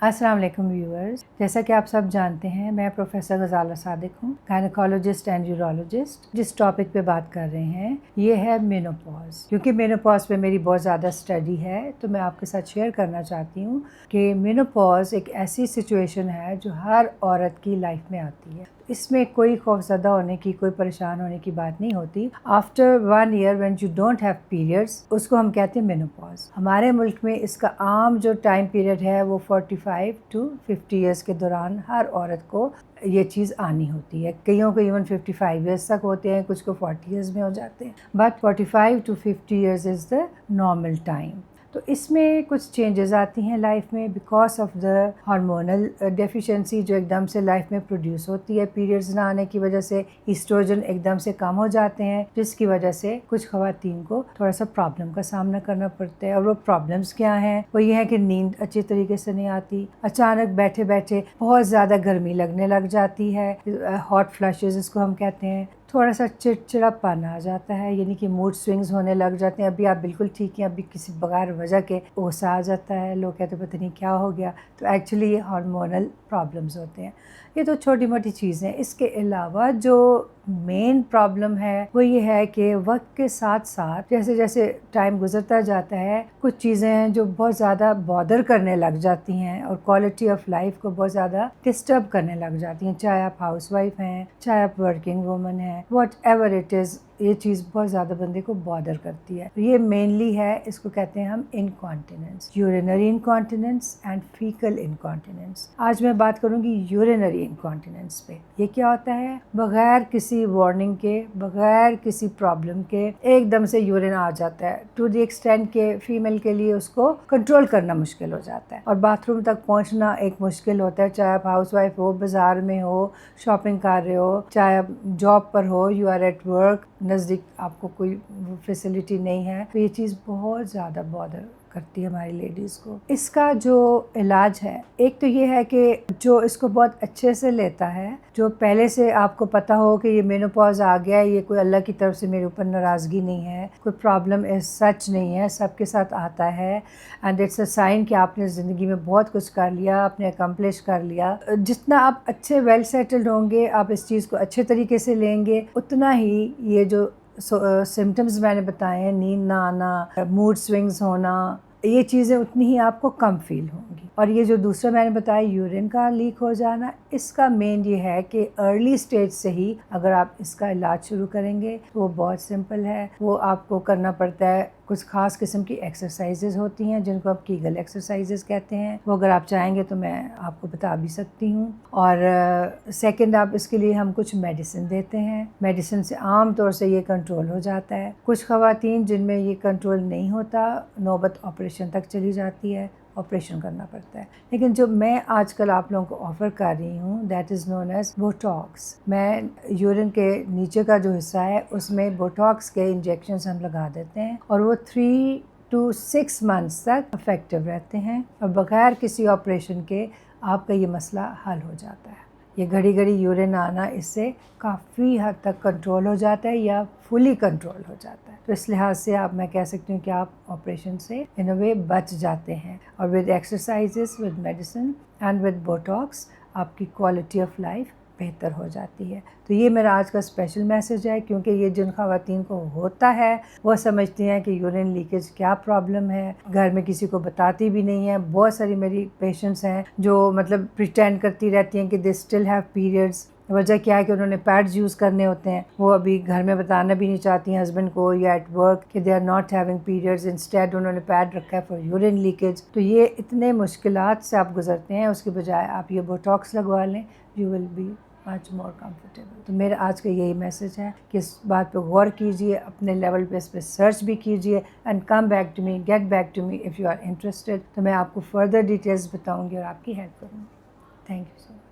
अस्सलाम वालेकुम व्यूअर्स। जैसा कि आप सब जानते हैं, मैं प्रोफेसर गजाला सादिक हूँ, गायनेकोलॉजिस्ट एंड यूरोलॉजिस्ट। जिस टॉपिक पे बात कर रहे हैं ये है मेनोपॉज। क्योंकि मेनोपॉज पे मेरी बहुत ज़्यादा स्टडी है तो मैं आपके साथ शेयर करना चाहती हूँ कि मेनोपॉज एक ऐसी सिचुएशन है जो हर औरत की लाइफ में आती है। इसमें कोई खौफजदा होने की, कोई परेशान होने की बात नहीं होती। After 1 year when you don't have periods, उसको हम कहते हैं मेनोपॉज। हमारे मुल्क में इसका आम जो टाइम पीरियड है वो 45 to 50 ईयर्स के दौरान हर औरत को ये चीज़ आनी होती है। कईयों को इवन 55 ईयर्स तक होते हैं, कुछ को 40 ईयर्स में हो जाते हैं, but 45 to 50 years is the normal time. तो इसमें कुछ चेंजेस आती हैं लाइफ में because of the hormonal deficiency जो एकदम से लाइफ में प्रोड्यूस होती है पीरियड्स ना आने की वजह से। ईस्ट्रोजन एकदम से कम हो जाते हैं जिसकी वजह से कुछ ख़वातीन को थोड़ा सा प्रॉब्लम का सामना करना पड़ता है। और वो प्रॉब्लम्स क्या हैं? वो ये है कि नींद अच्छी तरीके से नहीं आती, अचानक बैठे बैठे बहुत ज़्यादा गर्मी लगने लग जाती है, हॉट फ्लशेज इसको हम कहते हैं। थोड़ा सा चिड़चिड़ापन आ जाता है, यानी कि मूड स्विंग्स होने लग जाते हैं। अभी आप बिल्कुल ठीक हैं, अभी किसी बगैर वजह के गुस्सा आ जाता है, लोग कहते हैं पता नहीं क्या हो गया। तो एक्चुअली ये हार्मोनल प्रॉब्लम्स होते हैं। ये तो छोटी मोटी चीज़ें हैं। इसके अलावा जो मेन प्रॉब्लम है वो ये है कि वक्त के साथ साथ जैसे जैसे टाइम गुजरता जाता है कुछ चीज़ें हैं जो बहुत ज़्यादा बॉदर करने लग जाती हैं और क्वालिटी ऑफ लाइफ को बहुत ज़्यादा डिस्टर्ब करने लग जाती हैं। चाहे आप हाउसवाइफ हैं, चाहे आप वर्किंग वूमन हैं, वॉट एवर इट इज़, ये चीज़ बहुत ज़्यादा बंदे को बॉदर करती है। ये मेनली है, इसको कहते हैं हम incontinence, urinary incontinence and faecal incontinence. आज मैं बात करूँगी यूरिनरी इनकॉन्टिनेंस पे। ये क्या होता है? बगैर किसी वार्निंग के, बगैर किसी प्रॉब्लम के एकदम से यूरिन आ जाता है, टू द एक्सटेंट के फीमेल के लिए उसको कंट्रोल करना मुश्किल हो जाता है और बाथरूम तक पहुँचना एक मुश्किल होता है। चाहे आप हाउसवाइफ हो, बाजार में हो, शॉपिंग कर रहे हो, चाहे आप जॉब पर हो, यू आर एट वर्क, नज़दीक आपको कोई फैसिलिटी नहीं है, तो ये चीज़ बहुत ज़्यादा बॉदर करती है हमारी लेडीज़ को। इसका जो इलाज है, एक तो ये है कि जो इसको बहुत अच्छे से लेता है, जो पहले से आपको पता हो कि ये मेनोपॉज आ गया है, ये कोई अल्लाह की तरफ से मेरे ऊपर नाराज़गी नहीं है, कोई प्रॉब्लम इस सच नहीं है, सबके साथ आता है एंड इट्स अ साइन कि आपने ज़िंदगी में बहुत कुछ कर लिया, आपने अकम्प्लिश कर लिया। जितना आप अच्छे वेल सेटल्ड होंगे, आप इस चीज़ को अच्छे तरीके से लेंगे, उतना ही ये जो सिम्टम्स मैंने बताए हैं, नींद ना आना, मूड स्विंग्स होना, ये चीज़ें उतनी ही आपको कम फील होंगी। और ये जो दूसरा मैंने बताया यूरिन का लीक हो जाना, इसका मेन ये है कि अर्ली स्टेज से ही अगर आप इसका इलाज शुरू करेंगे तो वो बहुत सिंपल है। वो आपको करना पड़ता है, कुछ ख़ास किस्म की एक्सरसाइजेज होती हैं जिनको आप कीगल एक्सरसाइजेज कहते हैं। वो अगर आप चाहेंगे तो मैं आपको बता भी सकती हूँ। और सेकंड, आप इसके लिए हम कुछ मेडिसिन देते हैं। मेडिसिन से आम तौर से ये कंट्रोल हो जाता है। कुछ ख़वातीन जिनमें ये कंट्रोल नहीं होता, नौबत ऑपरेशन तक चली जाती है, ऑपरेशन करना पड़ता है। लेकिन जो मैं आजकल आप लोगों को ऑफ़र कर रही हूँ that is known as Botox. मैं यूरिन के नीचे का जो हिस्सा है उसमें बोटॉक्स के इंजेक्शंस हम लगा देते हैं और वो 3 to 6 मंथ्स तक इफ़ेक्टिव रहते हैं और बगैर किसी ऑपरेशन के आपका ये मसला हल हो जाता है। ये घड़ी घड़ी यूरिन आना इससे काफ़ी हद तक कंट्रोल हो जाता है या फुली कंट्रोल हो जाता है। तो इस लिहाज से मैं कह सकती हूँ कि आप ऑपरेशन से इन अ वे बच जाते हैं। और with exercises, with medicine and with Botox आपकी क्वालिटी ऑफ लाइफ बेहतर हो जाती है। तो ये मेरा आज का स्पेशल मैसेज है, क्योंकि ये जिन ख़वातीन को होता है वो समझती हैं कि यूरिन लीकेज क्या प्रॉब्लम है, घर में किसी को बताती भी नहीं है। बहुत सारी मेरी पेशेंट्स हैं जो मतलब प्रिटेंड करती रहती हैं कि दे स्टिल हैव पीरियड्स। वजह क्या है कि उन्होंने पैड्स यूज़ करने होते हैं, वो अभी घर में बताना भी नहीं चाहती हैं हस्बैंड को या एट वर्क कि they are not having periods, instead उन्होंने पैड रखा है फॉर यूरिन लीकेज। तो ये इतने मुश्किलात से आप गुजरते हैं, उसके बजाय आप ये बोटॉक्स लगवा लें, you will be much more comfortable. तो मेरा आज का यही मैसेज है कि इस बात पे गौर कीजिए, अपने लेवल पे इस पर सर्च भी कीजिए and come back to me, get back to me if you are interested. तो मैं आपको फर्दर डिटेल्स बताऊँगी और आपकी हेल्प करूँगी। Thank you so much.